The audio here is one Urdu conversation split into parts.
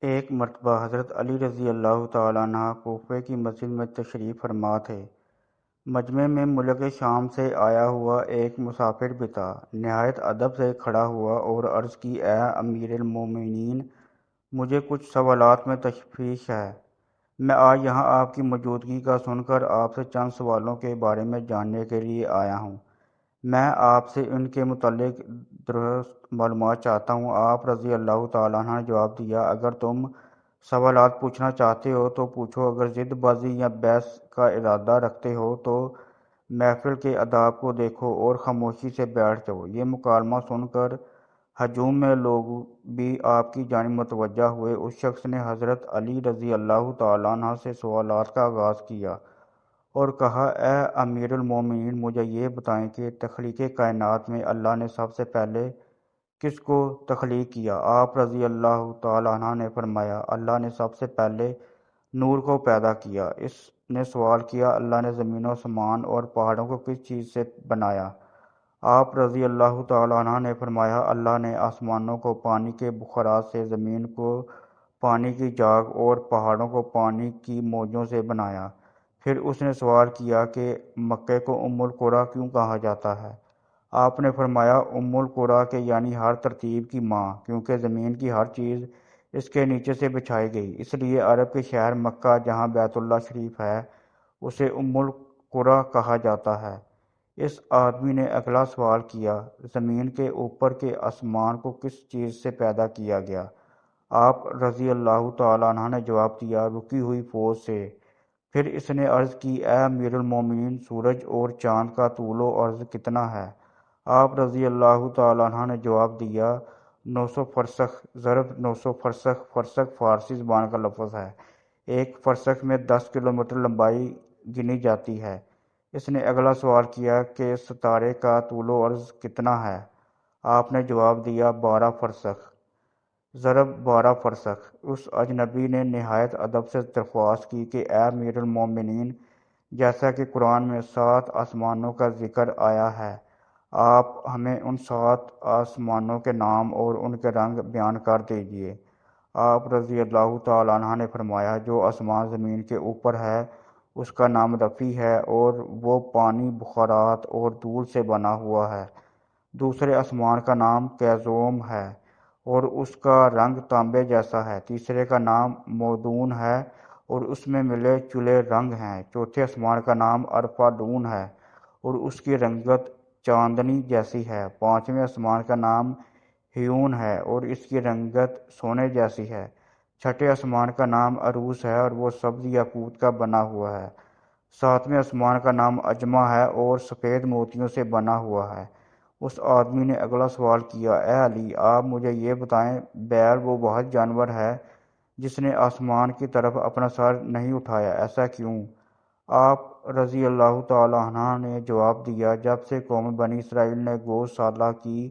ایک مرتبہ حضرت علی رضی اللہ تعالیٰ عنہ کوفے کی مسجد میں تشریف فرما تھے۔ مجمع میں ملک شام سے آیا ہوا ایک مسافر بھی تھا۔ نہایت ادب سے کھڑا ہوا اور عرض کی، اے امیر المومنین، مجھے کچھ سوالات میں تشویش ہے۔ میں آج یہاں آپ کی موجودگی کا سن کر آپ سے چند سوالوں کے بارے میں جاننے کے لیے آیا ہوں۔ میں آپ سے ان کے متعلق درست معلومات چاہتا ہوں۔ آپ رضی اللہ تعالیٰ عنہ نے جواب دیا، اگر تم سوالات پوچھنا چاہتے ہو تو پوچھو، اگر ضد بازی یا بحث کا ارادہ رکھتے ہو تو محفل کے آداب کو دیکھو اور خاموشی سے بیٹھ جاؤ۔ یہ مکالمہ سن کر ہجوم میں لوگ بھی آپ کی جانب متوجہ ہوئے۔ اس شخص نے حضرت علی رضی اللہ تعالیٰ عنہ سے سوالات کا آغاز کیا اور کہا، اے امیر المومنین، مجھے یہ بتائیں کہ تخلیق کائنات میں اللہ نے سب سے پہلے کس کو تخلیق کیا؟ آپ رضی اللہ تعالیٰ عنہ نے فرمایا، اللہ نے سب سے پہلے نور کو پیدا کیا۔ اس نے سوال کیا، اللہ نے زمین و آسمان اور پہاڑوں کو کس چیز سے بنایا؟ آپ رضی اللہ تعالیٰ عنہ نے فرمایا، اللہ نے آسمانوں کو پانی کے بخارات سے، زمین کو پانی کی جاگ اور پہاڑوں کو پانی کی موجوں سے بنایا۔ پھر اس نے سوال کیا کہ مکے کو ام القریٰ کیوں کہا جاتا ہے؟ آپ نے فرمایا، ام القریٰ کے یعنی ہر ترتیب کی ماں، کیونکہ زمین کی ہر چیز اس کے نیچے سے بچھائی گئی، اس لیے عرب کے شہر مکہ جہاں بیت اللہ شریف ہے اسے ام القریٰ کہا جاتا ہے۔ اس آدمی نے اگلا سوال کیا، زمین کے اوپر کے آسمان کو کس چیز سے پیدا کیا گیا؟ آپ رضی اللہ تعالیٰ عنہ نے جواب دیا، رکی ہوئی فوج سے۔ پھر اس نے عرض کی، اے امیر المومنین، سورج اور چاند کا طول و عرض کتنا ہے؟ آپ رضی اللہ تعالیٰ عنہ نے جواب دیا، 900 فرسخ ضرب 900 فرسخ۔ فرسخ فارسی زبان کا لفظ ہے۔ ایک فرسخ میں 10 کلومیٹر لمبائی گنی جاتی ہے۔ اس نے اگلا سوال کیا کہ ستارے کا طول و عرض کتنا ہے؟ آپ نے جواب دیا، 12 فرسخ ضرب 12 فرسخ۔ اس اجنبی نے نہایت ادب سے درخواست کی کہ اے امیر المومنین، جیسا کہ قرآن میں 7 آسمانوں کا ذکر آیا ہے، آپ ہمیں ان 7 آسمانوں کے نام اور ان کے رنگ بیان کر دیجیے۔ آپ رضی اللہ تعالیٰ عنہ نے فرمایا، جو آسمان زمین کے اوپر ہے اس کا نام رفیع ہے اور وہ پانی، بخارات اور دھول سے بنا ہوا ہے۔ دوسرے آسمان کا نام کیزوم ہے اور اس کا رنگ تانبے جیسا ہے۔ تیسرے کا نام مودون ہے اور اس میں ملے جلے رنگ ہیں۔ چوتھے آسمان کا نام ارفادون ہے اور اس کی رنگت چاندنی جیسی ہے۔ پانچویں آسمان کا نام ہیون ہے اور اس کی رنگت سونے جیسی ہے۔ چھٹے آسمان کا نام عروس ہے اور وہ سبز یاقوت کا بنا ہوا ہے۔ ساتویں آسمان کا نام اجمہ ہے اور سفید موتیوں سے بنا ہوا ہے۔ اس آدمی نے اگلا سوال کیا، اے علی، آپ مجھے یہ بتائیں، بیل وہ واحد جانور ہے جس نے آسمان کی طرف اپنا سر نہیں اٹھایا، ایسا کیوں؟ آپ رضی اللہ تعالیٰ عنہ نے جواب دیا، جب سے قوم بنی اسرائیل نے گوسالہ کی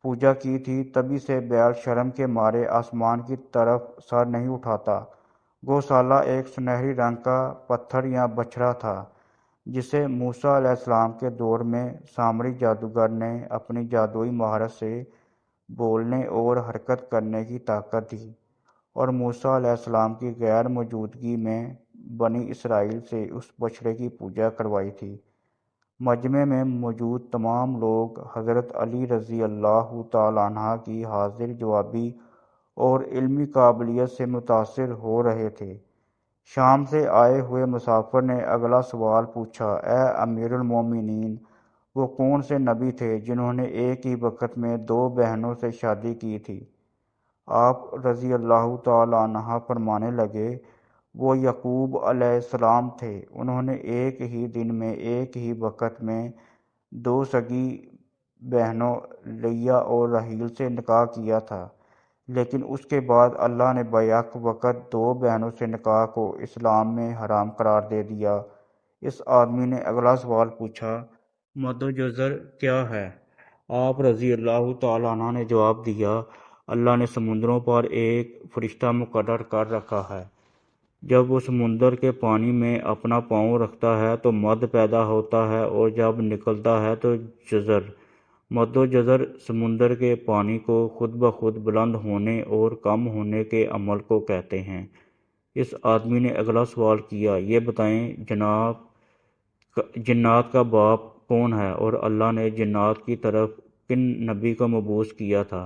پوجا کی تھی تبھی سے بیل شرم کے مارے آسمان کی طرف سر نہیں اٹھاتا۔ گوسالہ ایک سنہری رنگ کا پتھر یا بچھڑا تھا جسے موسیٰ علیہ السلام کے دور میں سامری جادوگر نے اپنی جادوئی مہارت سے بولنے اور حرکت کرنے کی طاقت دی اور موسیٰ علیہ السلام کی غیر موجودگی میں بنی اسرائیل سے اس بچھڑے کی پوجا کروائی تھی۔ مجمع میں موجود تمام لوگ حضرت علی رضی اللہ تعالیٰ عنہ کی حاضر جوابی اور علمی قابلیت سے متاثر ہو رہے تھے۔ شام سے آئے ہوئے مسافر نے اگلا سوال پوچھا، اے امیر المومنین، وہ کون سے نبی تھے جنہوں نے ایک ہی وقت میں 2 بہنوں سے شادی کی تھی؟ آپ رضی اللہ تعالیٰ عنہ فرمانے لگے، وہ یعقوب علیہ السلام تھے۔ انہوں نے ایک ہی دن میں ایک ہی وقت میں 2 سگی بہنوں لیا اور راحیل سے نکاح کیا تھا، لیکن اس کے بعد اللہ نے بیک وقت 2 بہنوں سے نکاح کو اسلام میں حرام قرار دے دیا۔ اس آدمی نے اگلا سوال پوچھا، مد و جزر کیا ہے؟ آپ رضی اللہ تعالیٰ عنہ نے جواب دیا، اللہ نے سمندروں پر ایک فرشتہ مقرر کر رکھا ہے۔ جب وہ سمندر کے پانی میں اپنا پاؤں رکھتا ہے تو مد پیدا ہوتا ہے اور جب نکلتا ہے تو جزر۔ مد و جزر سمندر کے پانی کو خود بخود بلند ہونے اور کم ہونے کے عمل کو کہتے ہیں۔ اس آدمی نے اگلا سوال کیا، یہ بتائیں جنات کا باپ کون ہے اور اللہ نے جنات کی طرف کن نبی کو مبعوث کیا تھا؟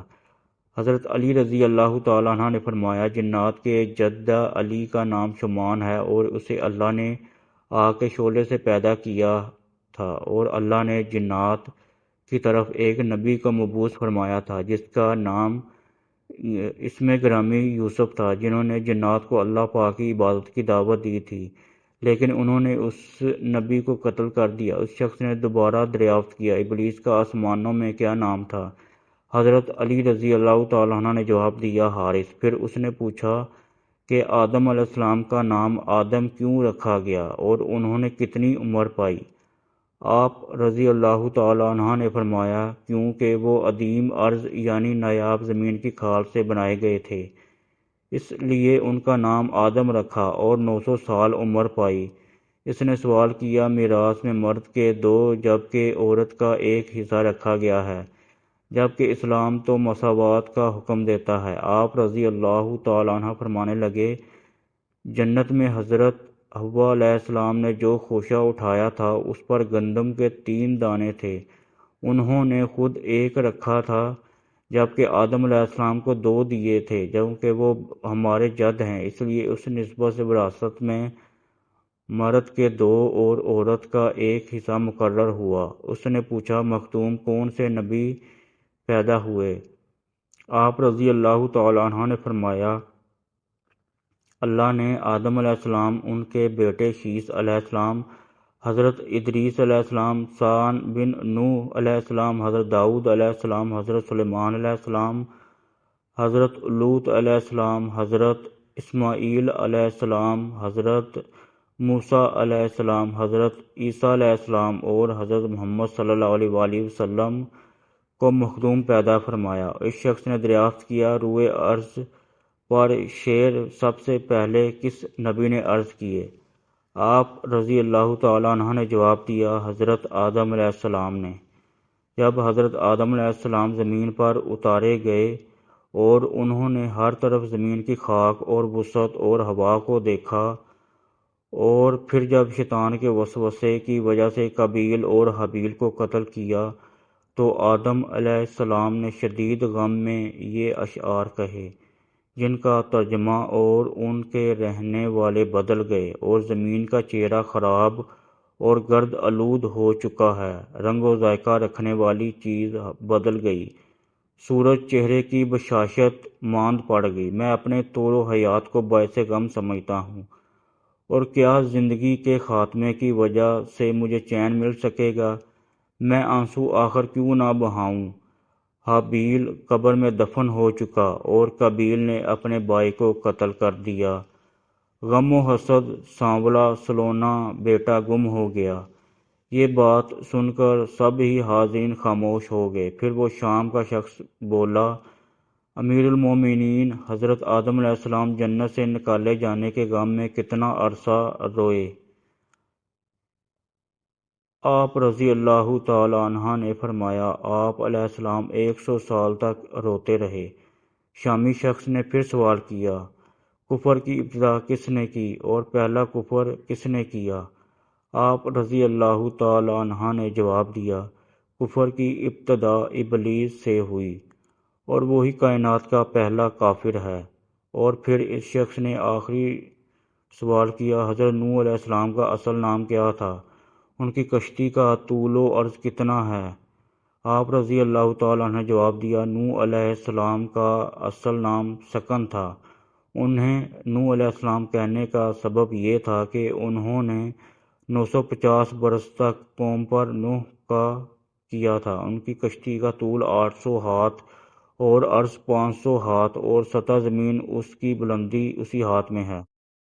حضرت علی رضی اللہ تعالیٰ عنہ نے فرمایا، جنات کے جدہ علی کا نام شمان ہے اور اسے اللہ نے آگ کے شعلے سے پیدا کیا تھا، اور اللہ نے جنات کی طرف ایک نبی کو مبعوث فرمایا تھا جس کا نام اسم گرامی یوسف تھا، جنہوں نے جنات کو اللہ پاک کی عبادت کی دعوت دی تھی، لیکن انہوں نے اس نبی کو قتل کر دیا۔ اس شخص نے دوبارہ دریافت کیا، ابلیس کا آسمانوں میں کیا نام تھا؟ حضرت علی رضی اللہ تعالیٰ عنہ نے جواب دیا، حارث۔ پھر اس نے پوچھا کہ آدم علیہ السلام کا نام آدم کیوں رکھا گیا اور انہوں نے کتنی عمر پائی؟ آپ رضی اللہ تعالیٰ عنہ نے فرمایا، کیونکہ وہ عدیم ارض یعنی نایاب زمین کی کھال سے بنائے گئے تھے، اس لیے ان کا نام آدم رکھا اور 900 سال عمر پائی۔ اس نے سوال کیا، میراث میں مرد کے 2 جبکہ عورت کا 1 حصہ رکھا گیا ہے، جبکہ اسلام تو مساوات کا حکم دیتا ہے۔ آپ رضی اللہ تعالیٰ عنہ فرمانے لگے، جنت میں حضرت حوا علیہ السلام نے جو خوشہ اٹھایا تھا اس پر گندم کے 3 دانے تھے، انہوں نے خود 1 رکھا تھا، جبکہ آدم علیہ السلام کو 2 دیے تھے، جبکہ وہ ہمارے جد ہیں، اس لیے اس نسبت سے وراثت میں مرد کے 2 اور عورت کا 1 حصہ مقرر ہوا۔ اس نے پوچھا، مختوم کون سے نبی پیدا ہوئے؟ آپ رضی اللہ تعالیٰ عنہ نے فرمایا، اللہ نے آدم علیہ السلام، ان کے بیٹے شیس علیہ السلام، حضرت ادریس علیہ السلام، سان بن نوح علیہ السلام، حضرت داؤد علیہ السلام، حضرت سلیمان علیہ السلام، حضرت لوط علیہ السلام، حضرت اسماعیل علیہ السلام، حضرت موسیٰ علیہ السلام، حضرت عیسیٰ علیہ السلام اور حضرت محمد صلی اللہ علیہ وآلہ وسلم کو مخدوم پیدا فرمایا۔ اس شخص نے دریافت کیا، روئے ارض پر شعر سب سے پہلے کس نبی نے عرض کیے؟ آپ رضی اللہ تعالیٰ عنہ نے جواب دیا، حضرت آدم علیہ السلام نے۔ جب حضرت آدم علیہ السلام زمین پر اتارے گئے اور انہوں نے ہر طرف زمین کی خاک اور وسعت اور ہوا کو دیکھا، اور پھر جب شیطان کے وسوسے کی وجہ سے قابیل اور حابیل کو قتل کیا تو آدم علیہ السلام نے شدید غم میں یہ اشعار کہے، جن کا ترجمہ اور ان کے رہنے والے بدل گئے، اور زمین کا چہرہ خراب اور گرد آلود ہو چکا ہے، رنگ و ذائقہ رکھنے والی چیز بدل گئی، سورج چہرے کی بشاشت ماند پڑ گئی، میں اپنے طول و حیات کو باعث غم سمجھتا ہوں، اور کیا زندگی کے خاتمے کی وجہ سے مجھے چین مل سکے گا؟ میں آنسو آخر کیوں نہ بہاؤں؟ حابیل قبر میں دفن ہو چکا اور قابیل نے اپنے بھائی کو قتل کر دیا، غم و حسد سانولا سلونا بیٹا گم ہو گیا۔ یہ بات سن کر سب ہی حاضرین خاموش ہو گئے۔ پھر وہ شام کا شخص بولا، امیر المومنین، حضرت آدم علیہ السلام جنت سے نکالے جانے کے غم میں کتنا عرصہ روئے؟ آپ رضی اللہ تعالیٰ عنہ نے فرمایا، آپ علیہ السلام 100 سال تک روتے رہے۔ شامی شخص نے پھر سوال کیا، کفر کی ابتدا کس نے کی اور پہلا کفر کس نے کیا؟ آپ رضی اللہ تعالیٰ عنہ نے جواب دیا، کفر کی ابتدا ابلیس سے ہوئی، اور وہی کائنات کا پہلا کافر ہے۔ اور پھر اس شخص نے آخری سوال کیا، حضرت نوح علیہ السلام کا اصل نام کیا تھا؟ ان کی کشتی کا طول و عرض کتنا ہے؟ آپ رضی اللہ تعالیٰ عنہ نے جواب دیا، نوح علیہ السلام کا اصل نام سکن تھا۔ انہیں نوح علیہ السلام کہنے کا سبب یہ تھا کہ انہوں نے 950 برس تک قوم پر نوح کا کیا تھا۔ ان کی کشتی کا طول 800 ہاتھ اور عرض 500 ہاتھ اور سطح زمین اس کی بلندی اسی ہاتھ میں ہے۔